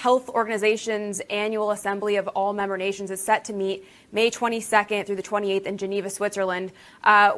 Health Organization's annual assembly of all member nations is set to meet May 22nd through the 28th in Geneva, Switzerland,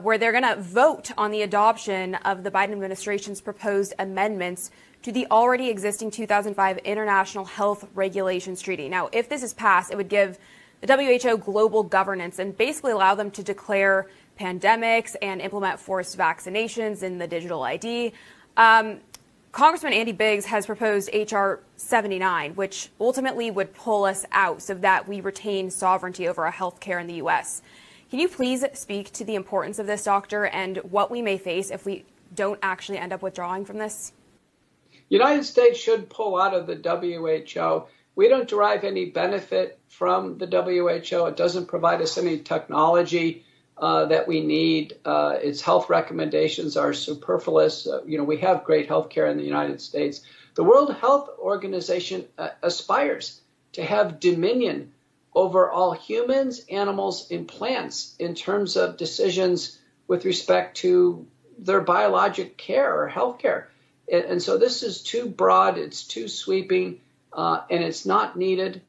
where they're going to vote on the adoption of the Biden administration's proposed amendments to the already existing 2005 International Health Regulations Treaty. Now, if this is passed, it would give the WHO global governance and basically allow them to declare pandemics and implement forced vaccinations in the digital ID. Congressman Andy Biggs has proposed H.R. 79, which ultimately would pull us out so that we retain sovereignty over our health care in the U.S. Can you please speak to the importance of this, Doctor, and what we may face if we don't actually end up withdrawing from this? The United States should pull out of the WHO. We don't derive any benefit from the WHO. It doesn't provide us any technology that we need. Its health recommendations are superfluous. We have great health care in the United States. The World Health Organization aspires to have dominion over all humans, animals, and plants in terms of decisions with respect to their biologic care or health care. And so this is too broad, it's too sweeping, and it's not needed.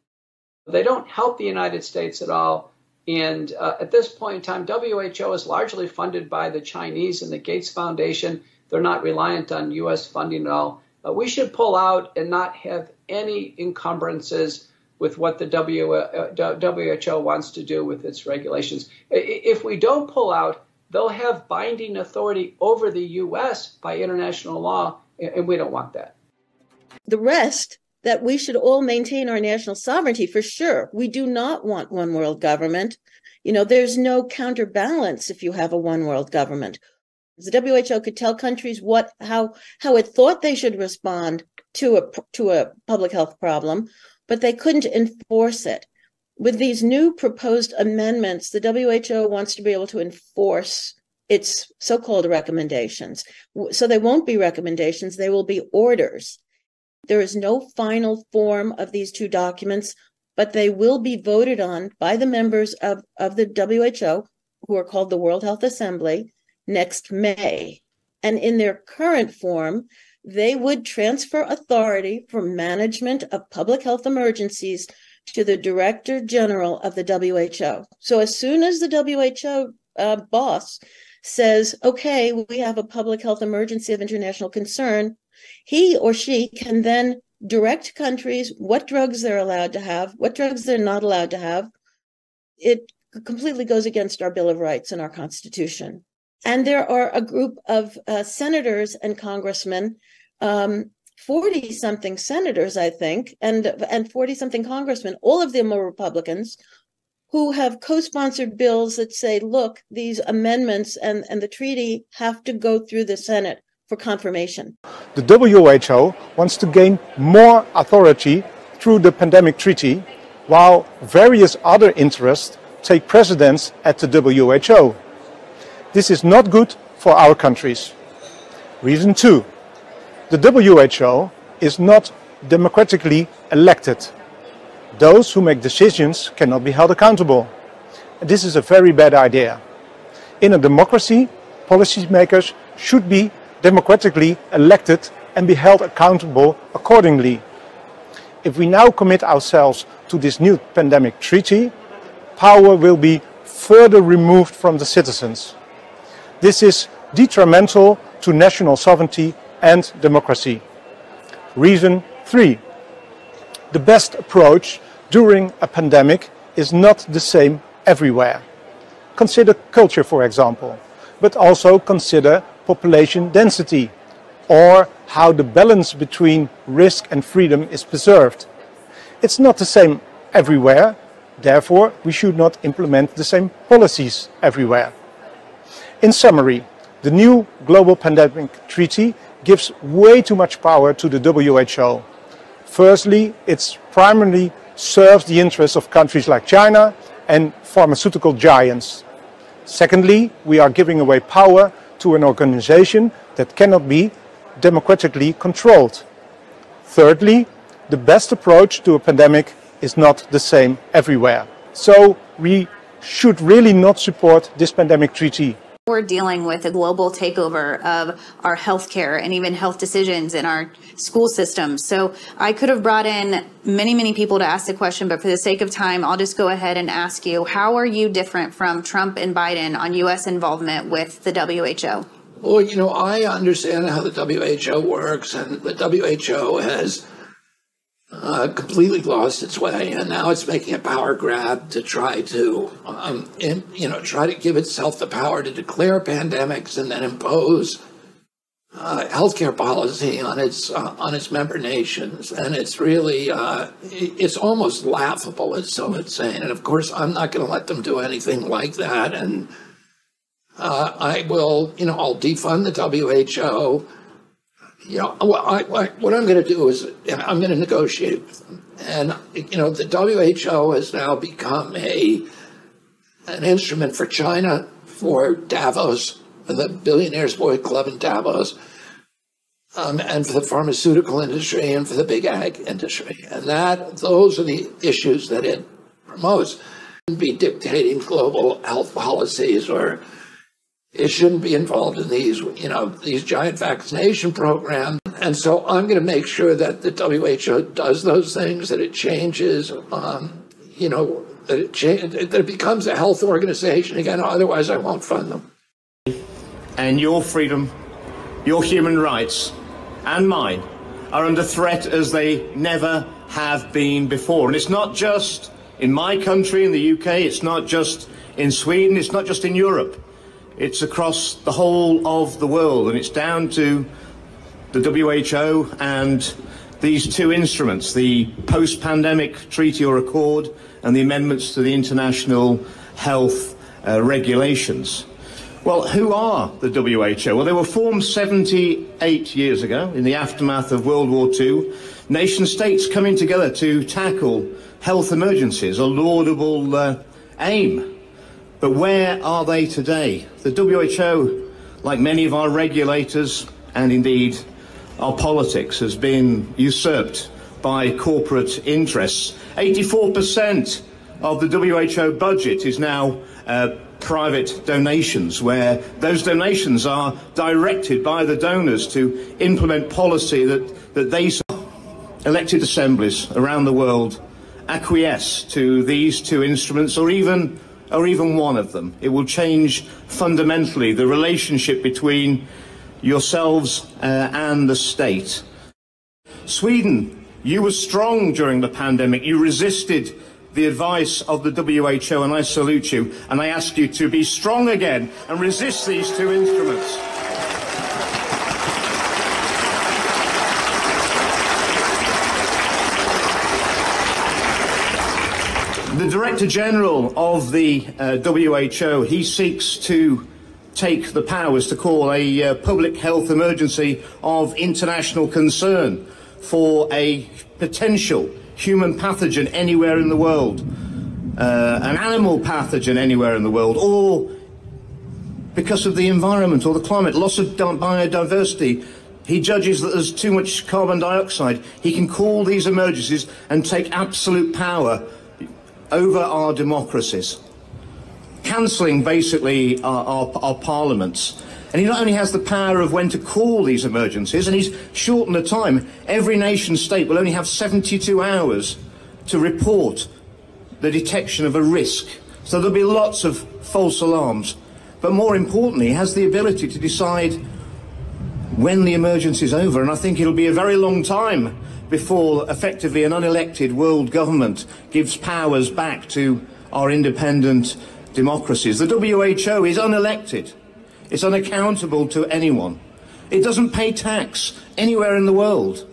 They don't help the United States at all. And at this point in time, WHO is largely funded by the Chinese and the Gates Foundation. They're not reliant on U.S. funding at all. We should pull out and not have any encumbrances with what the WHO wants to do with its regulations. If we don't pull out, they'll have binding authority over the U.S. by international law, and we don't want that. The rest, that we should all maintain our national sovereignty, for sure. We do not want one world government. There's no counterbalance if you have a one world government. The WHO could tell countries how it thought they should respond to a public health problem, but they couldn't enforce it. With these new proposed amendments, the WHO wants to be able to enforce its so-called recommendations. So they won't be recommendations, they will be orders. There is no final form of these two documents, but they will be voted on by the members of the WHO, who are called the World Health Assembly, next May. And in their current form, they would transfer authority for management of public health emergencies to the Director General of the WHO. So as soon as the WHO boss says, okay, we have a public health emergency of international concern, he or she can then direct countries what drugs they're allowed to have, what drugs they're not allowed to have. It completely goes against our Bill of Rights and our Constitution. And there are a group of senators and congressmen, 40-something senators, I think, and 40-something congressmen, all of them are Republicans, who have co-sponsored bills that say, look, these amendments and the treaty have to go through the Senate for confirmation. The WHO wants to gain more authority through the pandemic treaty, while various other interests take precedence at the WHO. This is not good for our countries. Reason 2. The WHO is not democratically elected. Those who make decisions cannot be held accountable. This is a very bad idea. In a democracy, policymakers should be democratically elected and be held accountable accordingly. If we now commit ourselves to this new pandemic treaty, power will be further removed from the citizens. This is detrimental to national sovereignty and democracy. Reason 3. The best approach during a pandemic is not the same everywhere. Consider culture, for example, but also consider population density, or how the balance between risk and freedom is preserved. It's not the same everywhere, therefore we should not implement the same policies everywhere. In summary, the new global pandemic treaty gives way too much power to the WHO. Firstly, it primarily serves the interests of countries like China and pharmaceutical giants. Secondly, we are giving away power to an organization that cannot be democratically controlled. Thirdly, the best approach to a pandemic is not the same everywhere. So we should really not support this pandemic treaty. We're dealing with a global takeover of our healthcare and even health decisions in our school systems. So I could have brought in many people to ask the question, but for the sake of time, I'll just go ahead and ask you, how are you different from Trump and Biden on U.S. involvement with the WHO? Well, you know, I understand how the WHO works, and the WHO has completely lost its way, and now it's making a power grab to try to, try to give itself the power to declare pandemics and then impose healthcare policy on its member nations. And it's really, it's almost laughable, as so it's saying. And of course, I'm not going to let them do anything like that. And I will, I'll defund the WHO. What I'm going to do is I'm going to negotiate with them. And, the WHO has now become an instrument for China, for Davos, for the Billionaires Boys Club in Davos, and for the pharmaceutical industry and for the big ag industry. And those are the issues that it promotes. It shouldn't be dictating global health policies, or it shouldn't be involved in these giant vaccination programs. And so I'm going to make sure that the WHO does those things, that it changes, that it becomes a health organization again. Otherwise, I won't fund them. And your freedom, your human rights, and mine are under threat as they never have been before. And it's not just in my country, in the UK, it's not just in Sweden, it's not just in Europe. It's across the whole of the world, and it's down to the WHO and these two instruments, the post-pandemic treaty or accord and the amendments to the international health regulations. Well, who are the WHO? Well, they were formed 78 years ago in the aftermath of World War II. Nation states coming together to tackle health emergencies, a laudable aim. But where are they today? The WHO, like many of our regulators and indeed our politics, has been usurped by corporate interests. 84% of the WHO budget is now private donations, where those donations are directed by the donors to implement policy that they elected assemblies around the world acquiesce to these two instruments, or even one of them. It will change fundamentally the relationship between yourselves and the state. Sweden, you were strong during the pandemic. You resisted the advice of the WHO, and I salute you. And I ask you to be strong again and resist these two instruments. The Director General of the WHO, he seeks to take the powers to call a public health emergency of international concern for a potential human pathogen anywhere in the world, an animal pathogen anywhere in the world, or because of the environment or the climate, loss of biodiversity. He judges that there's too much carbon dioxide. He can call these emergencies and take absolute power over our democracies, cancelling basically our parliaments. And he not only has the power of when to call these emergencies, and he's shortened the time. Every nation state will only have 72 hours to report the detection of a risk. So there'll be lots of false alarms. But more importantly, he has the ability to decide when the emergency is over. And I think it'll be a very long time before effectively an unelected world government gives powers back to our independent democracies. The WHO is unelected. It's unaccountable to anyone. It doesn't pay tax anywhere in the world.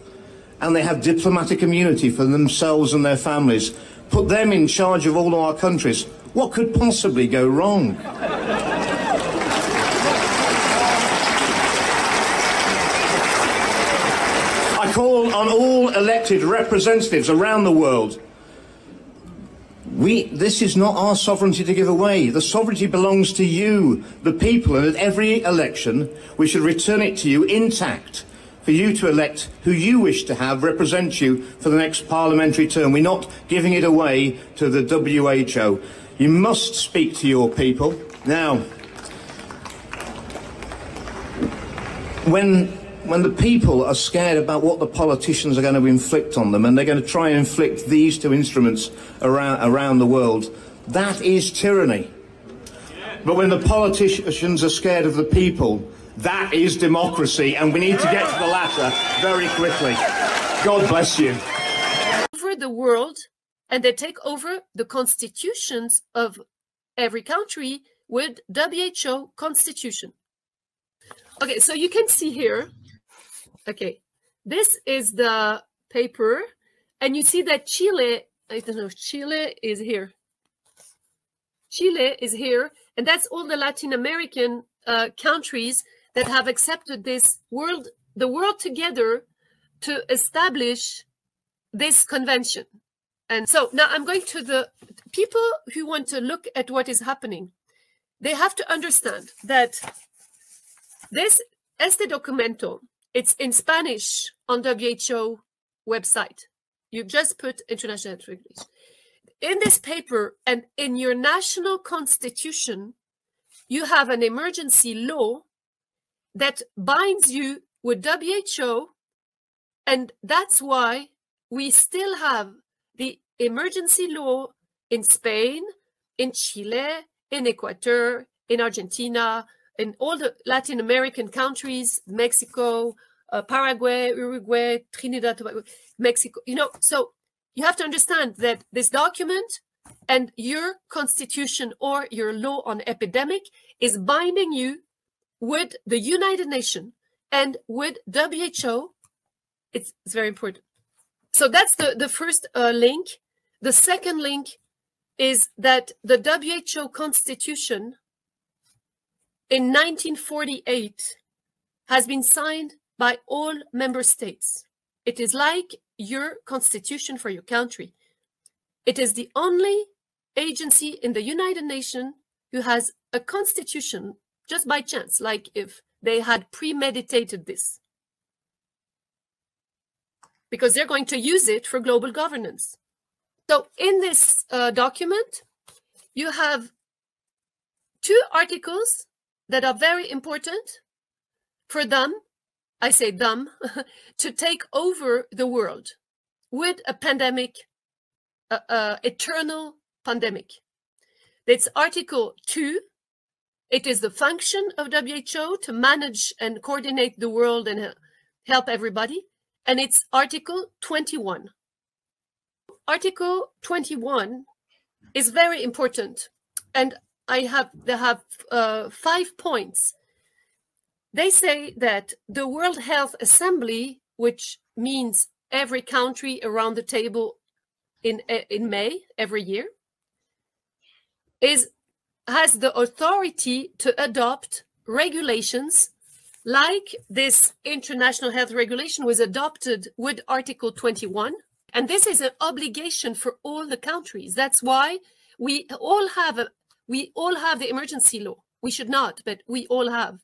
And they have diplomatic immunity for themselves and their families. Put them in charge of all our countries. What could possibly go wrong? I call on all elected representatives around the world. This is not our sovereignty to give away. The sovereignty belongs to you, the people, and at every election we should return it to you intact for you to elect who you wish to have represent you for the next parliamentary term. We're not giving it away to the WHO. You must speak to your people. Now, when the people are scared about what the politicians are going to inflict on them, and they're going to try and inflict these two instruments around the world, that is tyranny. But when the politicians are scared of the people, that is democracy, and we need to get to the latter very quickly. God bless you. Over the world, and they take over the constitutions of every country with WHO constitution. Okay, so you can see here, okay, this is the paper, and you see that Chile, I don't know, Chile is here. Chile is here, and that's all the Latin American countries that have accepted this world, the world together to establish this convention. And so now I'm going to the people who want to look at what is happening. They have to understand that this Este Documento, it's in Spanish on WHO website. You just put international health regulation. In this paper and in your national constitution, you have an emergency law that binds you with WHO, and that's why we still have the emergency law in Spain, in Chile, in Ecuador, in Argentina, in all the Latin American countries, Mexico, Paraguay, Uruguay, Trinidad, Tobago, Mexico, you know, so you have to understand that this document and your constitution or your law on epidemic is binding you with the United Nations and with WHO. It's very important. So that's the first link. The second link is that the WHO constitution in 1948 has been signed by all member states. It is like your constitution for your country. It is the only agency in the United Nations who has a constitution just by chance, like if they had premeditated this. Because they're going to use it for global governance. So in this document, you have two articles that are very important for them, I say them, to take over the world with a pandemic, eternal pandemic. It's Article 2. It is the function of WHO to manage and coordinate the world and help everybody. And it's Article 21. Article 21 is very important. And they have 5 points. They say that the World Health Assembly, which means every country around the table in May every year, has the authority to adopt regulations like this international health regulation was adopted with Article 21. And this is an obligation for all the countries. That's why we all have the emergency law. We should not, but we all have,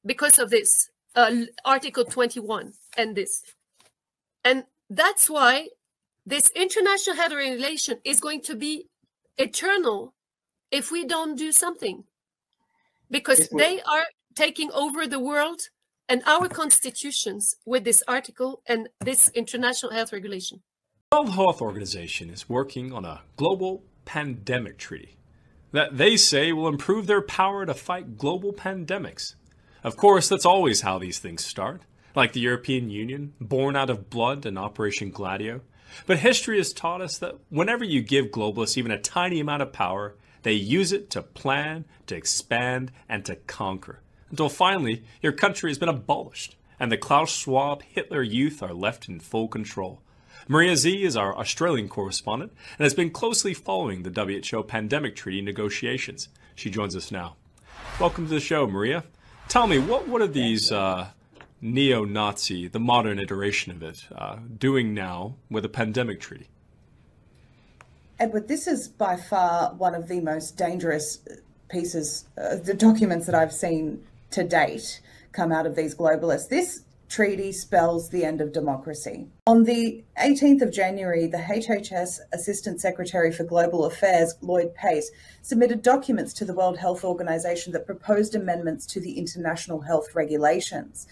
because of this Article 21 and this. And that's why this international health regulation is going to be eternal if we don't do something, because they are taking over the world and our constitutions with this article and this international health regulation. The World Health Organization is working on a global pandemic treaty that they say will improve their power to fight global pandemics. Of course, that's always how these things start, like the European Union, born out of blood and Operation Gladio. But history has taught us that whenever you give globalists even a tiny amount of power, they use it to plan, to expand, and to conquer, until finally your country has been abolished and the Klaus Schwab Hitler Youth are left in full control. Maria Z is our Australian correspondent and has been closely following the WHO pandemic treaty negotiations. She joins us now. Welcome to the show, Maria. Tell me, what are these neo-Nazi, the modern iteration of it, doing now with a pandemic treaty? Edward, this is by far one of the most dangerous pieces, the documents that I've seen to date come out of these globalists. This treaty spells the end of democracy. On the 18th of January, the HHS Assistant Secretary for Global Affairs, Lloyd Pace, submitted documents to the World Health Organization that proposed amendments to the international health regulations.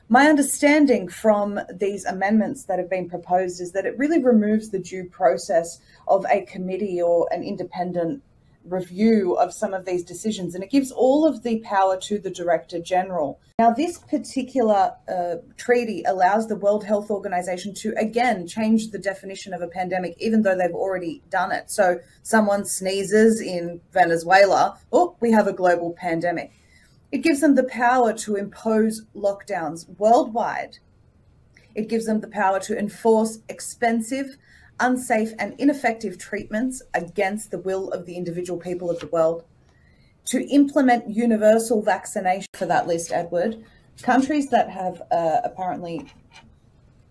My understanding from these amendments that have been proposed is that it really removes the due process of a committee or an independent review of some of these decisions, and it gives all of the power to the Director General. Now, this particular treaty allows the World Health Organization to, again, change the definition of a pandemic, even though they've already done it. So someone sneezes in Venezuela, oh, we have a global pandemic. It gives them the power to impose lockdowns worldwide. It gives them the power to enforce expensive, unsafe and ineffective treatments against the will of the individual people of the world, to implement universal vaccination. For that list, Edward, countries that have apparently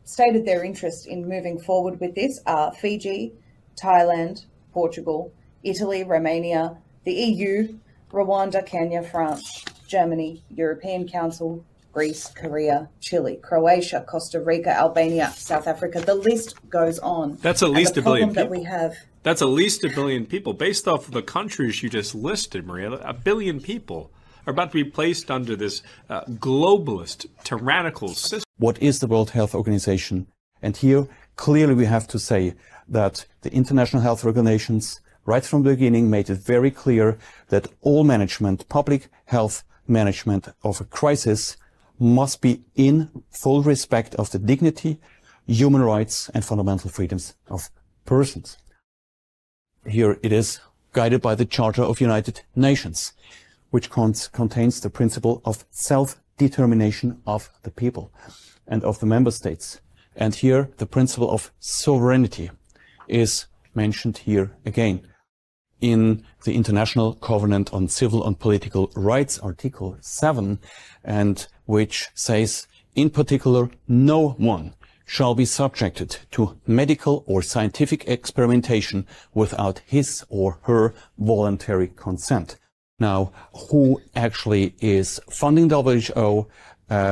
stated their interest in moving forward with this are Fiji, Thailand, Portugal, Italy, Romania, the EU, Rwanda, Kenya, France, Germany, European Council, Greece, Korea, Chile, Croatia, Costa Rica, Albania, South Africa. The list goes on. That's at least a billion people. That we have. That's at least a billion people. Based off of the countries you just listed, Maria, a billion people are about to be placed under this globalist, tyrannical system. What is the World Health Organization? And here, clearly we have to say that the international health organizations, right from the beginning, made it very clear that all management, public health management of a crisis, must be in full respect of the dignity, human rights and fundamental freedoms of persons. Here it is guided by the Charter of United Nations, which contains the principle of self-determination of the people and of the member states. And here the principle of sovereignty is mentioned here again. In the International Covenant on Civil and Political Rights, Article 7, and which says, in particular, no one shall be subjected to medical or scientific experimentation without his or her voluntary consent. Now, who actually is funding WHO?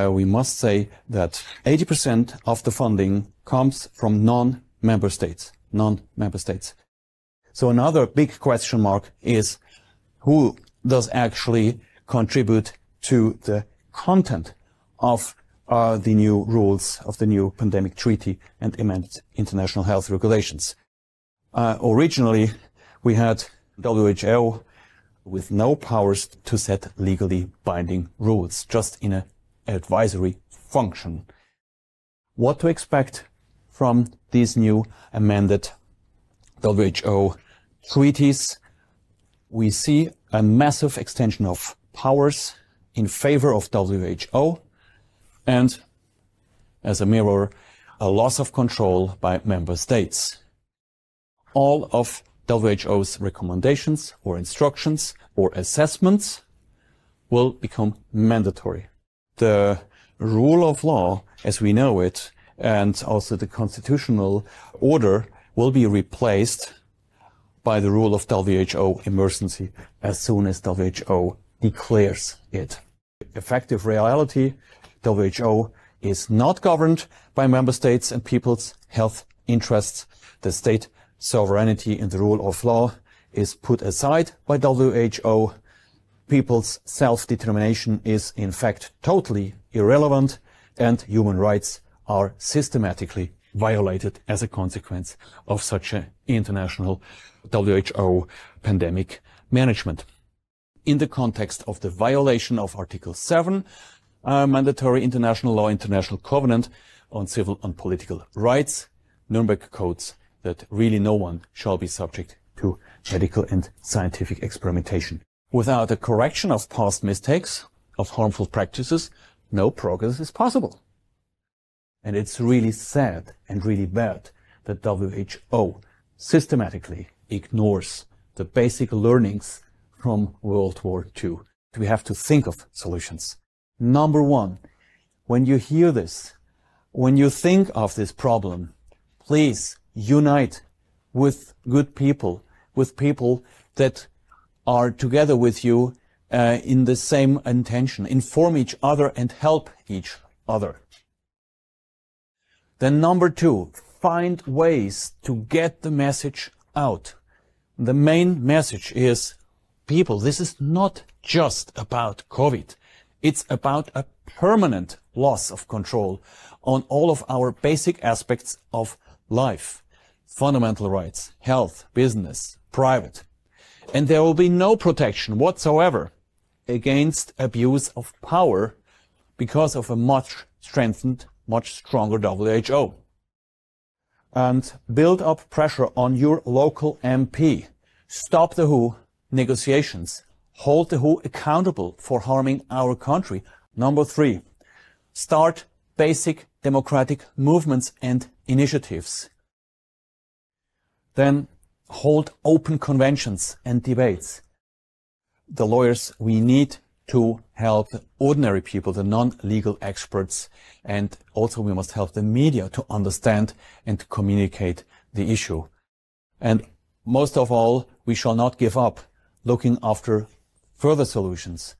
We must say that 80% of the funding comes from non-member states. So another big question mark is who does actually contribute to the content of the new rules of the new pandemic treaty and amended international health regulations. Originally, we had WHO with no powers to set legally binding rules, just in an advisory function. What to expect from these new amended WHO treaties? We see a massive extension of powers in favor of WHO and, as a mirror, a loss of control by member states. All of WHO's recommendations or instructions or assessments will become mandatory. The rule of law, as we know it, and also the constitutional order will be replaced by the rule of WHO emergency as soon as WHO declares it. Effective reality, WHO is not governed by member states and people's health interests. The state sovereignty in the rule of law is put aside by WHO. People's self-determination is in fact totally irrelevant, and human rights are systematically violated as a consequence of such an international WHO pandemic management. In the context of the violation of Article 7, mandatory international law, International Covenant on Civil and Political Rights, Nuremberg codes that really no one shall be subject to medical and scientific experimentation. Without a correction of past mistakes, of harmful practices, no progress is possible. And it's really sad and really bad that WHO systematically ignores the basic learnings from World War II. We have to think of solutions. Number one, when you hear this, when you think of this problem, please unite with good people, with people that are together with you in the same intention. Inform each other and help each other. Then number two, find ways to get the message out. The main message is, people, this is not just about COVID. It's about a permanent loss of control on all of our basic aspects of life. Fundamental rights, health, business, private. And there will be no protection whatsoever against abuse of power because of a much strengthened, much stronger WHO. And build up pressure on your local MP. Stop the WHO negotiations. Hold the WHO accountable for harming our country. Number three, start basic democratic movements and initiatives. Then hold open conventions and debates. The lawyers we need to help the ordinary people, the non-legal experts, and also we must help the media to understand and communicate the issue. And most of all, we shall not give up looking after further solutions.